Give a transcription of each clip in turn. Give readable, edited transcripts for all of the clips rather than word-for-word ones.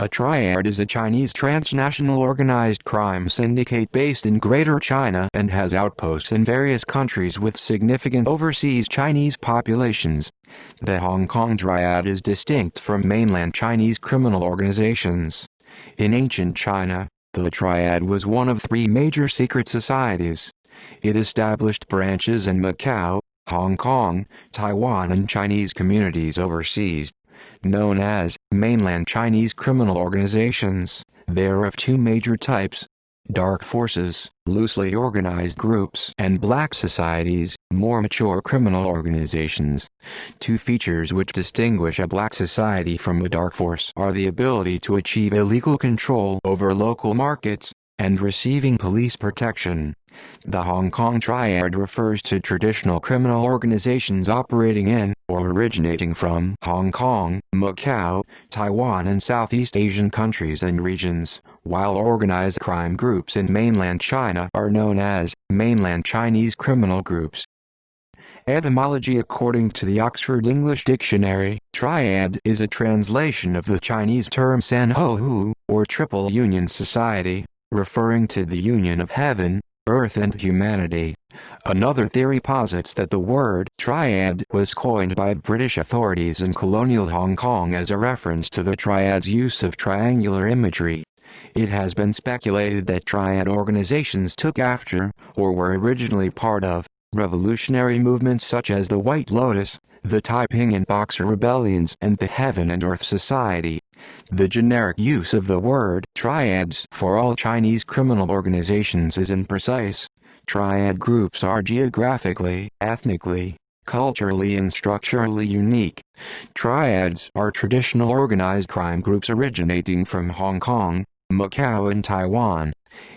A triad is a Chinese transnational organized crime syndicate based in Greater China and has outposts in various countries with significant overseas Chinese populations. The Hong Kong Triad is distinct from mainland Chinese criminal organizations. In ancient China, the Triad was one of three major secret societies. It established branches in Macau, Hong Kong, Taiwan and Chinese communities overseas. Known as mainland Chinese criminal organizations, they are of two major types: dark forces, loosely organized groups, and black societies, more mature criminal organizations. Two features which distinguish a black society from a dark force are the ability to achieve illegal control over local markets and receiving police protection. The Hong Kong Triad refers to traditional criminal organizations operating in, or originating from, Hong Kong, Macau, Taiwan and Southeast Asian countries and regions, while organized crime groups in mainland China are known as mainland Chinese criminal groups. Etymology: according to the Oxford English Dictionary, triad is a translation of the Chinese term san ho hu, or triple union society, referring to the union of heaven, earth and humanity. Another theory posits that the word triad was coined by British authorities in colonial Hong Kong as a reference to the triad's use of triangular imagery. It has been speculated that triad organizations took after, or were originally part of, revolutionary movements such as the White Lotus, the Taiping and Boxer rebellions and the Heaven and Earth Society. The generic use of the word triads for all Chinese criminal organizations is imprecise. Triad groups are geographically, ethnically, culturally and structurally unique. Triads are traditional organized crime groups originating from Hong Kong, Macau and Taiwan.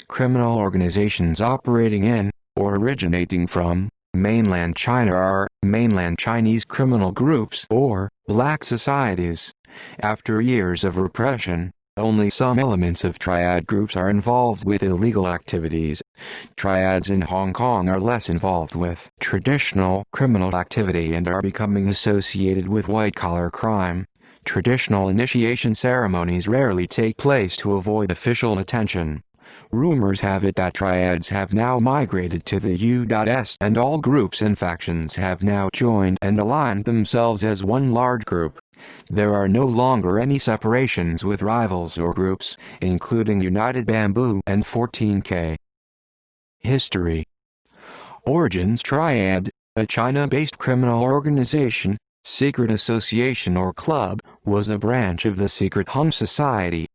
Criminal organizations operating in, or originating from, mainland China are mainland Chinese criminal groups or black societies. After years of repression, only some elements of triad groups are involved with illegal activities. Triads in Hong Kong are less involved with traditional criminal activity and are becoming associated with white-collar crime. Traditional initiation ceremonies rarely take place to avoid official attention. Rumors have it that triads have now migrated to the U.S. and all groups and factions have now joined and aligned themselves as one large group. There are no longer any separations with rivals or groups, including United Bamboo and 14K. History. Origins: Triad, a China-based criminal organization, secret association or club, was a branch of the secret Hung Society.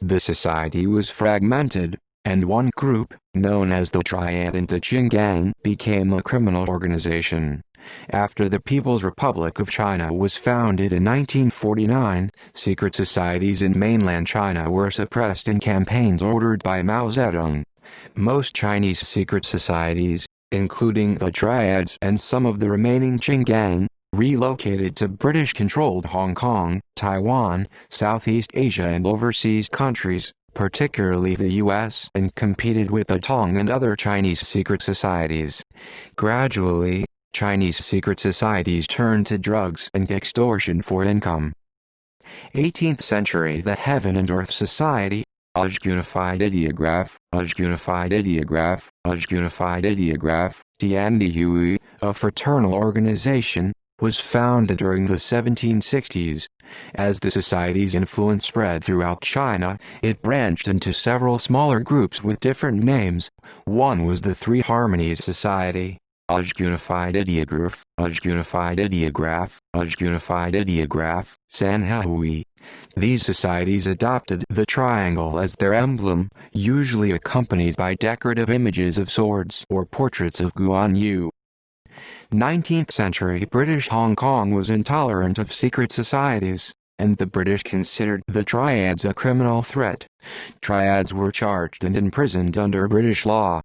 The society was fragmented, and one group, known as the Triad in the Qinggang, became a criminal organization. After the People's Republic of China was founded in 1949, secret societies in mainland China were suppressed in campaigns ordered by Mao Zedong. Most Chinese secret societies, including the Triads and some of the remaining Qinggang, relocated to British-controlled Hong Kong, Taiwan, Southeast Asia and overseas countries, particularly the U.S., and competed with the Tong and other Chinese secret societies. Gradually, Chinese secret societies turned to drugs and extortion for income. 18th century: the Heaven and Earth Society, Unified Ideograph, Unified Ideograph, Unified Ideograph, Tiandihui, a fraternal organization, was founded during the 1760s. As the society's influence spread throughout China, it branched into several smaller groups with different names. One was the Three Harmonies Society, Unified Ideograph, Unified Ideograph, Unified Ideograph, Sanhui. These societies adopted the triangle as their emblem, usually accompanied by decorative images of swords or portraits of Guan Yu. 19th century British Hong Kong was intolerant of secret societies, and the British considered the triads a criminal threat. Triads were charged and imprisoned under British law.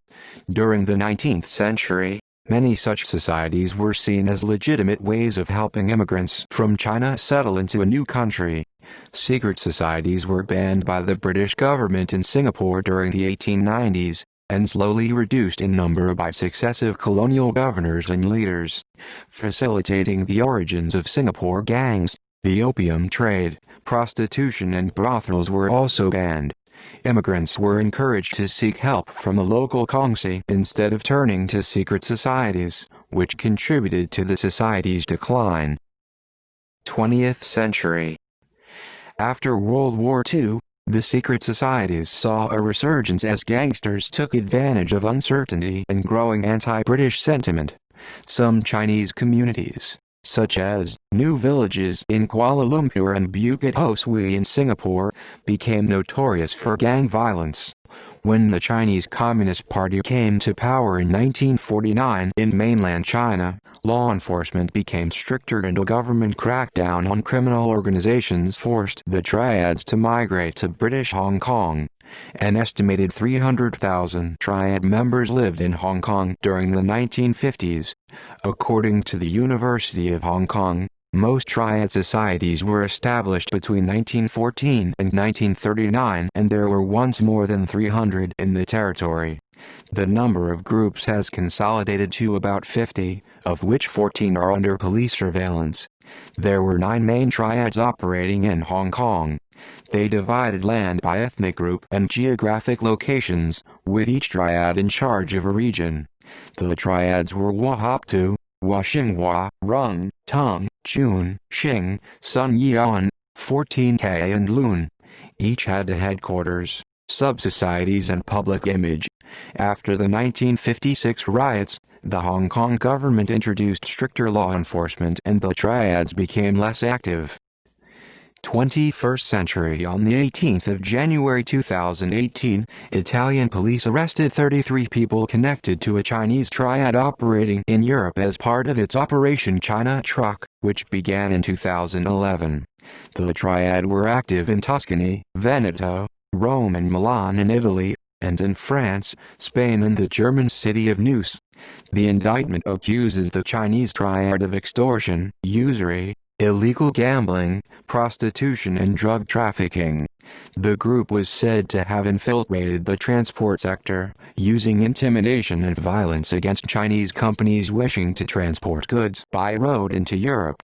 During the 19th century, many such societies were seen as legitimate ways of helping immigrants from China settle into a new country. Secret societies were banned by the British government in Singapore during the 1890s, and slowly reduced in number by successive colonial governors and leaders. Facilitating the origins of Singapore gangs, the opium trade, Prostitution and brothels were also banned. Immigrants were encouraged to seek help from the local Kongsi instead of turning to secret societies, which contributed to the society's decline. 20th century. After World War II, the secret societies saw a resurgence as gangsters took advantage of uncertainty and growing anti-British sentiment. Some Chinese communities, such as New Villages in Kuala Lumpur and Bukit Ho Swee in Singapore, became notorious for gang violence. When the Chinese Communist Party came to power in 1949 in mainland China, law enforcement became stricter and a government crackdown on criminal organizations forced the Triads to migrate to British Hong Kong. An estimated 300,000 Triad members lived in Hong Kong during the 1950s. According to the University of Hong Kong, most Triad societies were established between 1914 and 1939, and there were once more than 300 in the territory. The number of groups has consolidated to about 50, of which 14 are under police surveillance. There were 9 main Triads operating in Hong Kong. They divided land by ethnic group and geographic locations, with each Triad in charge of a region. The Triads were Wahaptu, Washingwa, Rung, Tung, Chun, Xing, Sun Yian, 14K and Lun. Each had a headquarters, sub-societies and public image. After the 1956 riots, the Hong Kong government introduced stricter law enforcement and the Triads became less active. 21st century. On the 18th of January 2018, Italian police arrested 33 people connected to a Chinese Triad operating in Europe as part of its Operation China Truck, which began in 2011. The Triad were active in Tuscany, Veneto, Rome and Milan in Italy, and in France, Spain and the German city of Neuss. The indictment accuses the Chinese Triad of extortion, usury, illegal gambling, prostitution and drug trafficking. The group was said to have infiltrated the transport sector, using intimidation and violence against Chinese companies wishing to transport goods by road into Europe.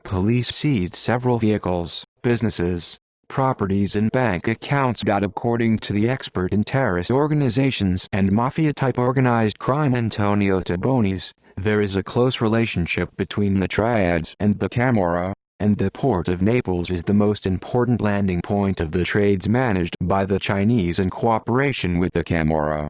Police seized several vehicles, businesses, properties and bank accounts. According to the expert in terrorist organizations and mafia-type organized crime Antonio Tabonis, there is a close relationship between the Triads and the Camorra, and the port of Naples is the most important landing point of the trades managed by the Chinese in cooperation with the Camorra.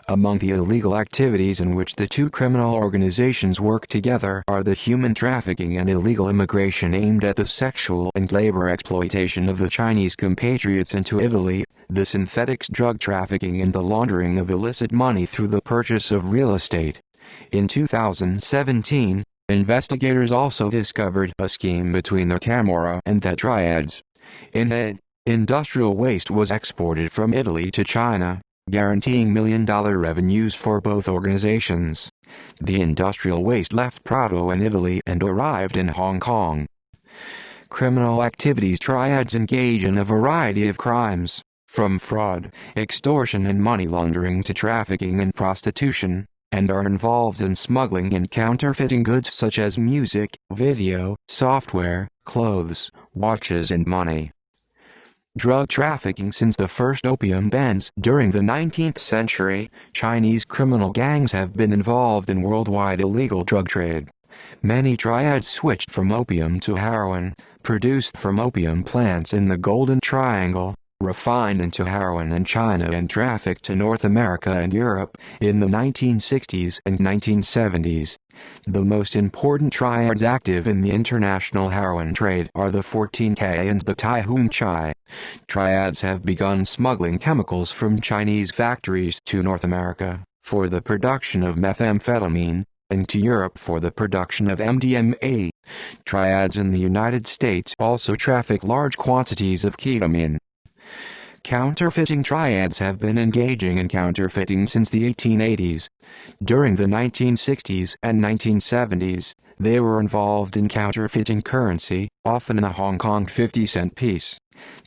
Among the illegal activities in which the two criminal organizations work together are the human trafficking and illegal immigration aimed at the sexual and labor exploitation of the Chinese compatriots into Italy, the synthetics drug trafficking and the laundering of illicit money through the purchase of real estate. In 2017, investigators also discovered a scheme between the Camorra and the Triads. In it, industrial waste was exported from Italy to China, guaranteeing million-dollar revenues for both organizations. The industrial waste left Prato in Italy and arrived in Hong Kong. Criminal activities. Triads engage in a variety of crimes, from fraud, extortion and money laundering to trafficking and prostitution, and are involved in smuggling and counterfeiting goods such as music, video, software, clothes, watches and money. Drug trafficking. Since the first opium bans during the 19th century, Chinese criminal gangs have been involved in worldwide illegal drug trade. Many Triads switched from opium to heroin, produced from opium plants in the Golden Triangle, refined into heroin in China and trafficked to North America and Europe in the 1960s and 1970s. The most important Triads active in the international heroin trade are the 14K and the Tai Hun Chai. Triads have begun smuggling chemicals from Chinese factories to North America for the production of methamphetamine, and to Europe for the production of MDMA. Triads in the United States also traffic large quantities of ketamine. Counterfeiting. Triads have been engaging in counterfeiting since the 1880s. During the 1960s and 1970s, they were involved in counterfeiting currency, often in a Hong Kong 50-cent piece.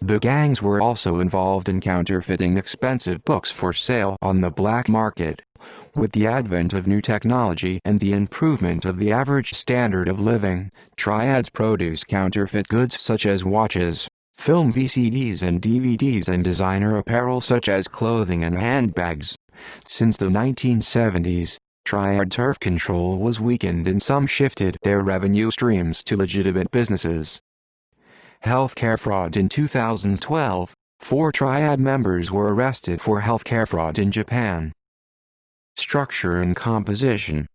The gangs were also involved in counterfeiting expensive books for sale on the black market. With the advent of new technology and the improvement of the average standard of living, Triads produce counterfeit goods such as watches, film VCDs and DVDs, and designer apparel such as clothing and handbags. Since the 1970s, Triad turf control was weakened and some shifted their revenue streams to legitimate businesses. Healthcare fraud. In 2012, 4 Triad members were arrested for healthcare fraud in Japan. Structure and composition.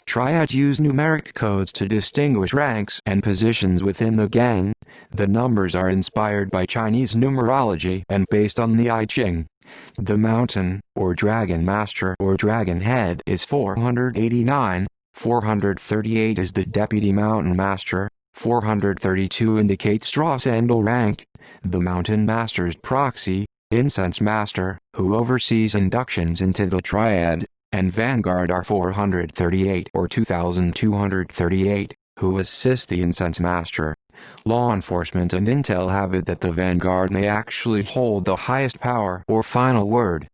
Triads use numeric codes to distinguish ranks and positions within the gang. The numbers are inspired by Chinese numerology and based on the I Ching. The mountain, or dragon master or dragon head, is 489, 438 is the deputy mountain master, 432 indicates straw sandal rank. The mountain master's proxy, incense master, who oversees inductions into the triad, and vanguard are 438 or 2238, who assist the incense master. Law enforcement and intel have it that the vanguard may actually hold the highest power or final word.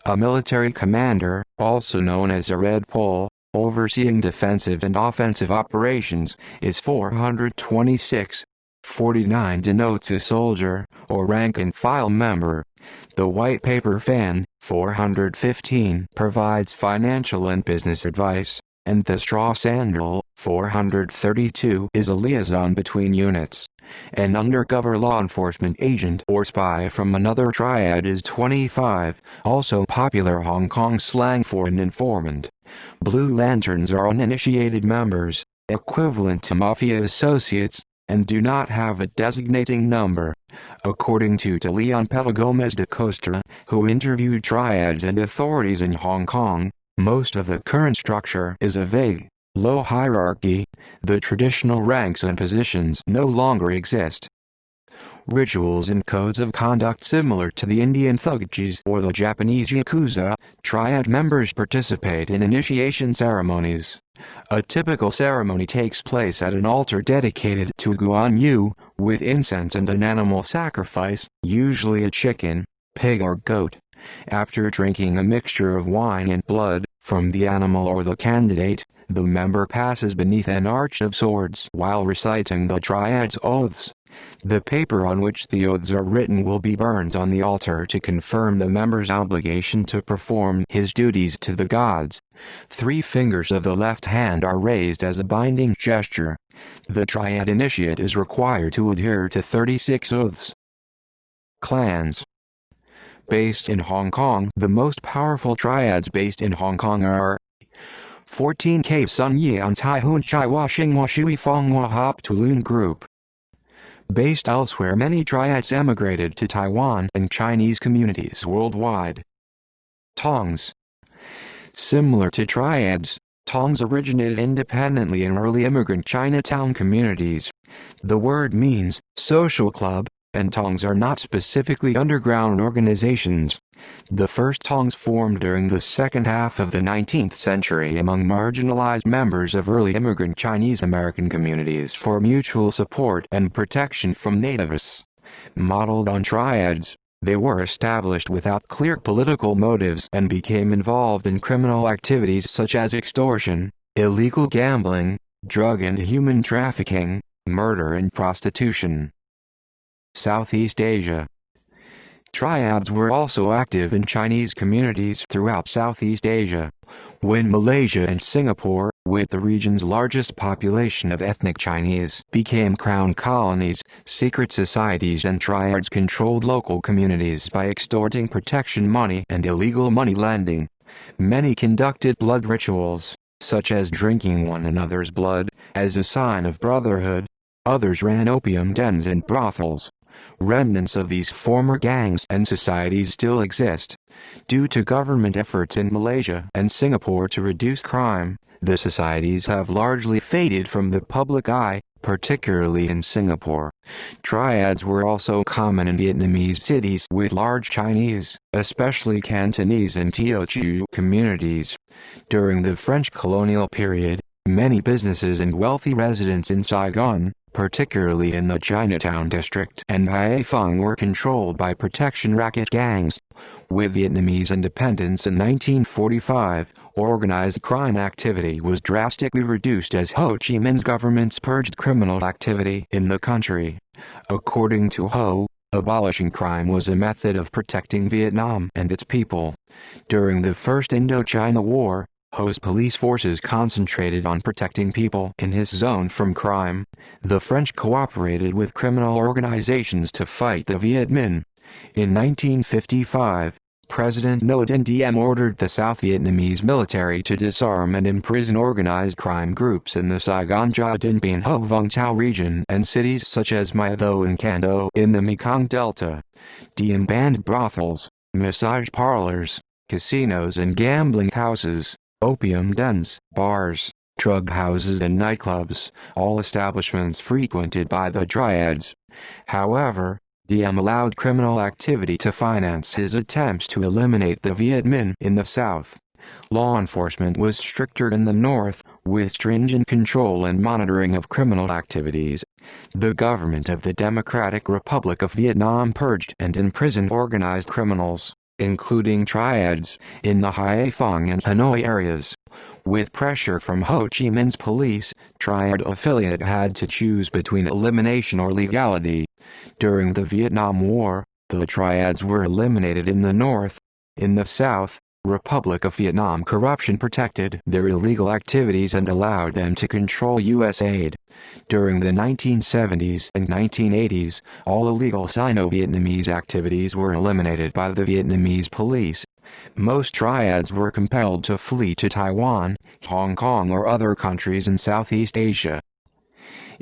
A military commander, also known as a red pole, overseeing defensive and offensive operations, is 426. 49 denotes a soldier, or rank-and-file member. The white paper fan, 415, provides financial and business advice, and the straw sandal, 432, is a liaison between units. An undercover law enforcement agent or spy from another triad is 25, also popular Hong Kong slang for an informant. Blue lanterns are uninitiated members, equivalent to mafia associates, and do not have a designating number. According to Leon Pedagomez de Costa, who interviewed triads and authorities in Hong Kong, most of the current structure is a vague, low hierarchy. The traditional ranks and positions no longer exist. Rituals and codes of conduct. Similar to the Indian thuggees or the Japanese yakuza, triad members participate in initiation ceremonies. A typical ceremony takes place at an altar dedicated to Guan Yu, with incense and an animal sacrifice, usually a chicken, pig or goat. After drinking a mixture of wine and blood from the animal or the candidate, the member passes beneath an arch of swords while reciting the triad's oaths. The paper on which the oaths are written will be burned on the altar to confirm the member's obligation to perform his duties to the gods. 3 fingers of the left hand are raised as a binding gesture. The triad initiate is required to adhere to 36 oaths. Clans. Based in Hong Kong, the most powerful triads based in Hong Kong are 14K Sun Yan Tai Hun Chai Hua Xinghua Shui Fonghua Hop Tulun Group. Based elsewhere, many triads emigrated to Taiwan and Chinese communities worldwide. Tongs. Similar to triads, tongs originated independently in early immigrant Chinatown communities. The word means social club, and tongs are not specifically underground organizations. The first tongs formed during the second half of the 19th century among marginalized members of early immigrant Chinese American communities for mutual support and protection from nativists. Modeled on triads, they were established without clear political motives and became involved in criminal activities such as extortion, illegal gambling, drug and human trafficking, murder and prostitution. Southeast Asia. Triads were also active in Chinese communities throughout Southeast Asia. When Malaysia and Singapore, with the region's largest population of ethnic Chinese, became crown colonies, secret societies and triads controlled local communities by extorting protection money and illegal money lending. Many conducted blood rituals, such as drinking one another's blood, as a sign of brotherhood. Others ran opium dens and brothels. Remnants of these former gangs and societies still exist. Due to government efforts in Malaysia and Singapore to reduce crime, the societies have largely faded from the public eye, particularly in Singapore. Triads were also common in Vietnamese cities with large Chinese, especially Cantonese and Teochew communities. During the French colonial period, many businesses and wealthy residents in Saigon, particularly in the Chinatown district and Haiphong, were controlled by protection racket gangs. With Vietnamese independence in 1945, organized crime activity was drastically reduced as Ho Chi Minh's government purged criminal activity in the country. According to Ho, abolishing crime was a method of protecting Vietnam and its people. During the First Indochina War, Ho's police forces concentrated on protecting people in his zone from crime. The French cooperated with criminal organizations to fight the Viet Minh. In 1955, President Ngo Dinh Diem ordered the South Vietnamese military to disarm and imprison organized crime groups in the Saigon Gia Dinh Bien Ho Vung Tau region and cities such as Mai Tho and Can Tho in the Mekong Delta. Diem banned brothels, massage parlors, casinos and gambling houses, opium dens, bars, drug houses and nightclubs, all establishments frequented by the Triads. However, Diem allowed criminal activity to finance his attempts to eliminate the Viet Minh in the South. Law enforcement was stricter in the North, with stringent control and monitoring of criminal activities. The government of the Democratic Republic of Vietnam purged and imprisoned organized criminals, including Triads, in the Haiphong and Hanoi areas. With pressure from Ho Chi Minh's police, Triad affiliate had to choose between elimination or legality. During the Vietnam War, the Triads were eliminated in the North. In the South, Republic of Vietnam corruption protected their illegal activities and allowed them to control U.S. aid. During the 1970s and 1980s, all illegal Sino-Vietnamese activities were eliminated by the Vietnamese police. Most Triads were compelled to flee to Taiwan, Hong Kong or other countries in Southeast Asia.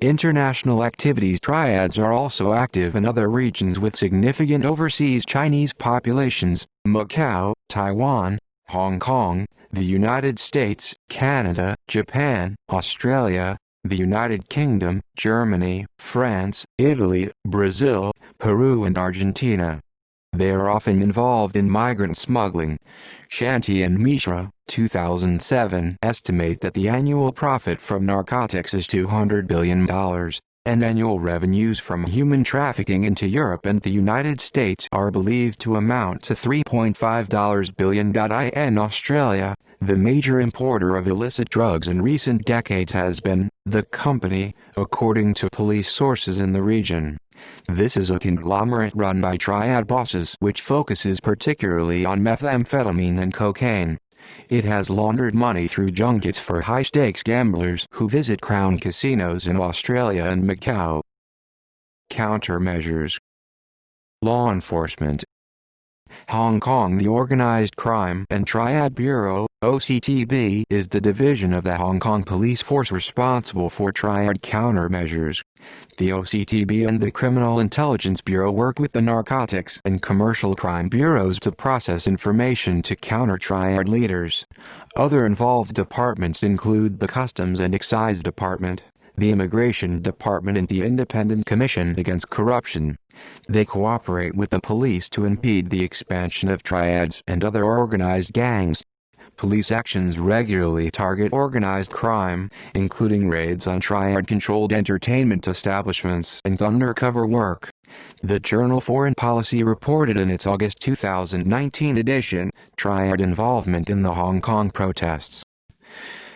International activities. Triads are also active in other regions with significant overseas Chinese populations: Macau, Taiwan, Hong Kong, the United States, Canada, Japan, Australia, the United Kingdom, Germany, France, Italy, Brazil, Peru and Argentina. They are often involved in migrant smuggling. Shanti and Mishra, 2007, estimate that the annual profit from narcotics is $200 billion, and annual revenues from human trafficking into Europe and the United States are believed to amount to $3.5 billion. In Australia, the major importer of illicit drugs in recent decades has been the company, according to police sources in the region. This is a conglomerate run by Triad bosses which focuses particularly on methamphetamine and cocaine. It has laundered money through junkets for high-stakes gamblers who visit crown casinos in Australia and Macau. Countermeasures. Law enforcement. Hong Kong. The Organized Crime and Triad Bureau, OCTB, is the division of the Hong Kong police force responsible for Triad countermeasures. The OCTB and the Criminal Intelligence Bureau work with the Narcotics and Commercial Crime Bureaus to process information to counter Triad leaders. Other involved departments include the Customs and Excise Department, the Immigration Department and the Independent Commission Against Corruption. They cooperate with the police to impede the expansion of triads and other organized gangs. Police actions regularly target organized crime, including raids on triad-controlled entertainment establishments and undercover work. The journal Foreign Policy reported in its August 2019 edition, Triad involvement in the Hong Kong protests.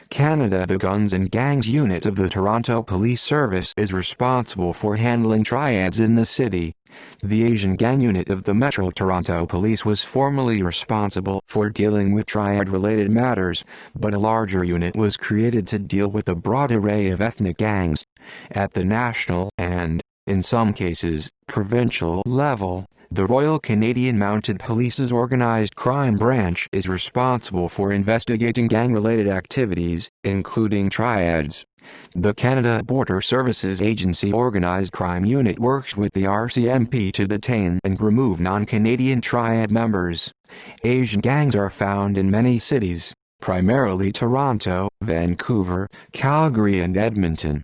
Canada. The Guns and Gangs Unit of the Toronto Police Service is responsible for handling triads in the city. The Asian Gang Unit of the Metro Toronto Police was formerly responsible for dealing with triad-related matters, but a larger unit was created to deal with a broad array of ethnic gangs. At the national and, in some cases, provincial level, the Royal Canadian Mounted Police's Organized Crime Branch is responsible for investigating gang-related activities, including triads. The Canada Border Services Agency Organized Crime Unit works with the RCMP to detain and remove non-Canadian triad members. Asian gangs are found in many cities, primarily Toronto, Vancouver, Calgary and Edmonton.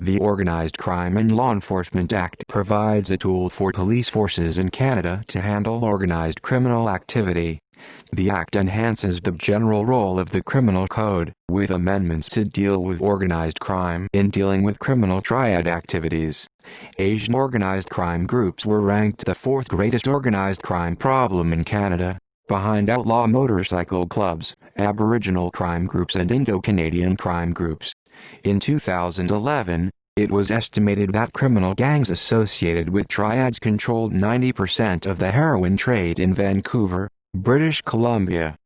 The Organized Crime and Law Enforcement Act provides a tool for police forces in Canada to handle organized criminal activity. The act enhances the general role of the criminal code, with amendments to deal with organized crime in dealing with criminal triad activities. Asian organized crime groups were ranked the fourth greatest organized crime problem in Canada, behind outlaw motorcycle clubs, Aboriginal crime groups and Indo-Canadian crime groups. In 2011, it was estimated that criminal gangs associated with triads controlled 90% of the heroin trade in Vancouver, British Columbia.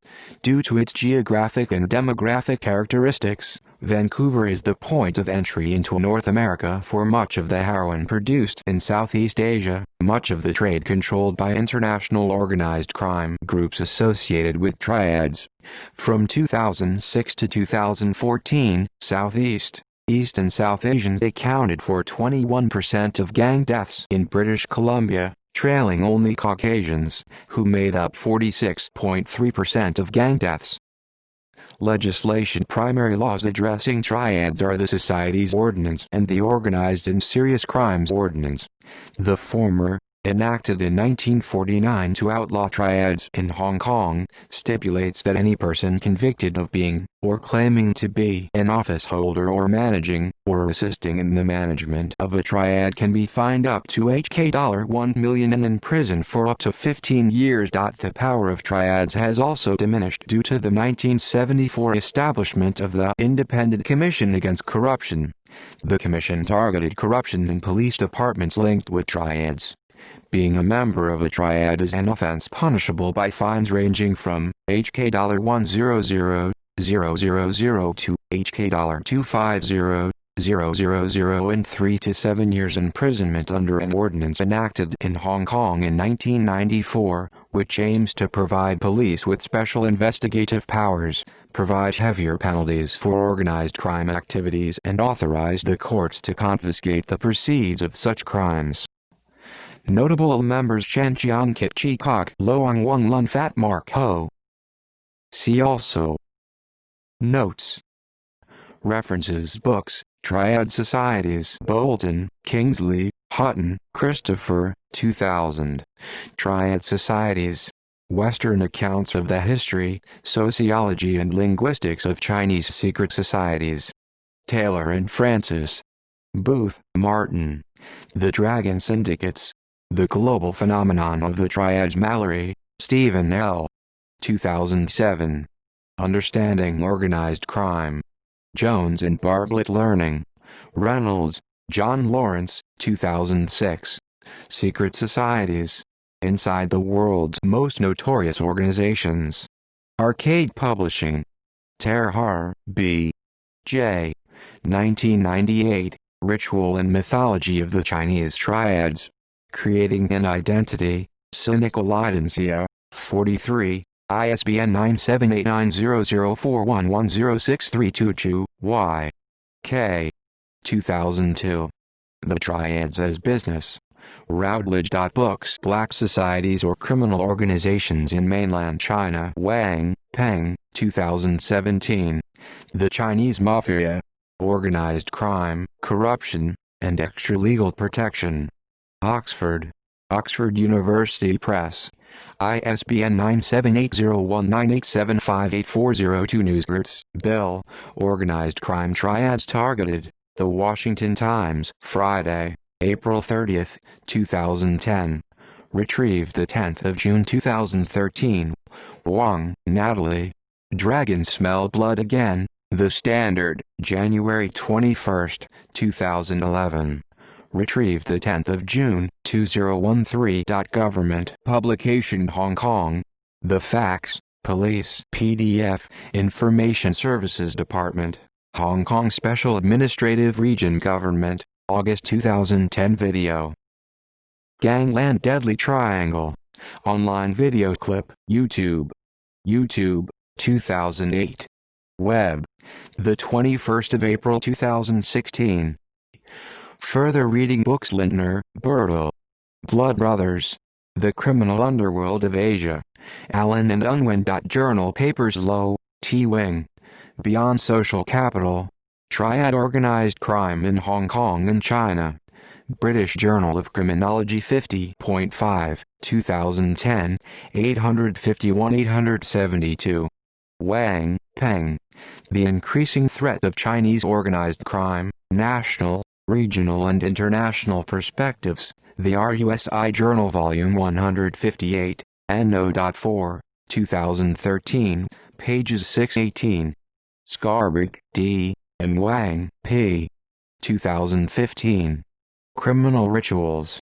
Due to its geographic and demographic characteristics, Vancouver is the point of entry into North America for much of the heroin produced in Southeast Asia, much of the trade controlled by international organized crime groups associated with triads. From 2006 to 2014, Southeast, East and South Asians accounted for 21% of gang deaths in British Columbia, trailing only Caucasians, who made up 46.3% of gang deaths. Legislation. Primary laws addressing triads are the Societies Ordinance and the Organized and Serious Crimes Ordinance. The former, enacted in 1949 to outlaw triads in Hong Kong, stipulates that any person convicted of being, or claiming to be, an office holder or managing, or assisting in the management of a triad can be fined up to $1 million and imprisoned for up to 15 years. The power of triads has also diminished due to the 1974 establishment of the Independent Commission Against Corruption. The commission targeted corruption in police departments linked with triads. Being a member of a triad is an offense punishable by fines ranging from $100,000 to $250,000 and 3 to 7 years imprisonment under an ordinance enacted in Hong Kong in 1994, which aims to provide police with special investigative powers, provide heavier penalties for organized crime activities and authorize the courts to confiscate the proceeds of such crimes. Notable members: Chen Jian, Kit Chi Kok, Loang Wang Lun, Fat Mark Ho. See also Notes. References: Books, Triad Societies, Bolton, Kingsley, Hutton, Christopher, 2000. Triad Societies. Western Accounts of the History, Sociology and Linguistics of Chinese Secret Societies. Taylor and Francis. Booth, Martin. The Dragon Syndicates. The Global Phenomenon of the Triads. Mallory, Stephen L. 2007. Understanding Organized Crime. Jones and Bartlett Learning. Reynolds, John Lawrence, 2006. Secret Societies. Inside the World's Most Notorious Organizations. Arcade Publishing. Terhar, B. J. 1998. Ritual and Mythology of the Chinese Triads. Creating an Identity. Syndicate, 43. ISBN 9789004110632 Y. K. 2002. The Triads as Business. Routledge. Books. Black Societies or Criminal Organizations in Mainland China. Wang, Peng, 2017. The Chinese Mafia. Organized Crime, Corruption, and Extra-Legal Protection. Oxford. Oxford University Press. ISBN 9780198758402. Newsgroups. Bill, Organized Crime Triads Targeted. The Washington Times. Friday, April 30, 2010. Retrieved 10 June 2013. Wang, Natalie. Dragons Smell Blood Again. The Standard, January 21, 2011. Retrieved 10 June 2013. Government Publication Hong Kong. The Facts, Police PDF, Information Services Department, Hong Kong Special Administrative Region Government, August 2010. Video. Gangland Deadly Triangle. Online video clip, YouTube. YouTube, 2008. Web. The 21st of April 2016. Further reading: books. Lindner, Bertel. Blood Brothers. The Criminal Underworld of Asia. Allen and Unwin. Journal Papers. Low, T. Wing. Beyond Social Capital. Triad Organized Crime in Hong Kong and China. British Journal of Criminology 50.5, 2010, 851-872. Wang, Peng. The Increasing Threat of Chinese Organized Crime, National, Regional and International Perspectives, The RUSI Journal Volume 158, N.O.4, 2013, pages 618. Scarborough, D., and Wang, P. 2015. Criminal Rituals.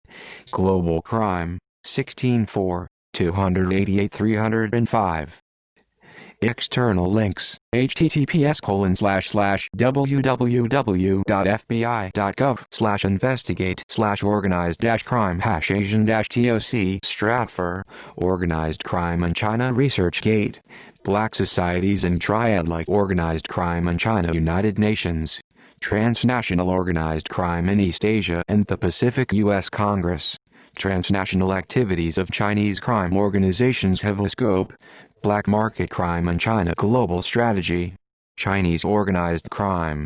Global Crime, 16-4, 288-305. External links: https://www.fbi.gov/investigate/organized-crime #Asian-TOC Stratfor, Organized Crime in China ResearchGate, Black Societies and Triad like Organized Crime in China United Nations, Transnational Organized Crime in East Asia and the Pacific U.S. Congress, Transnational Activities of Chinese Crime Organizations have a scope, Black Market Crime in China Global Strategy, Chinese Organized Crime.